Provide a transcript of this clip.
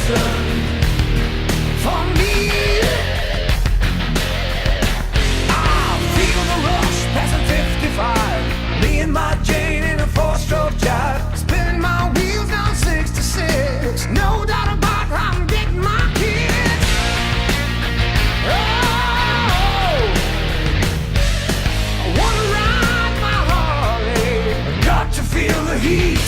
reason for me. I feel the rush passing 55. Me and my Jane in a four-stroke jive, spinning my wheels down 66. No doubt about how I'm getting my kids. Oh, I wanna ride my Harley, got to feel the heat.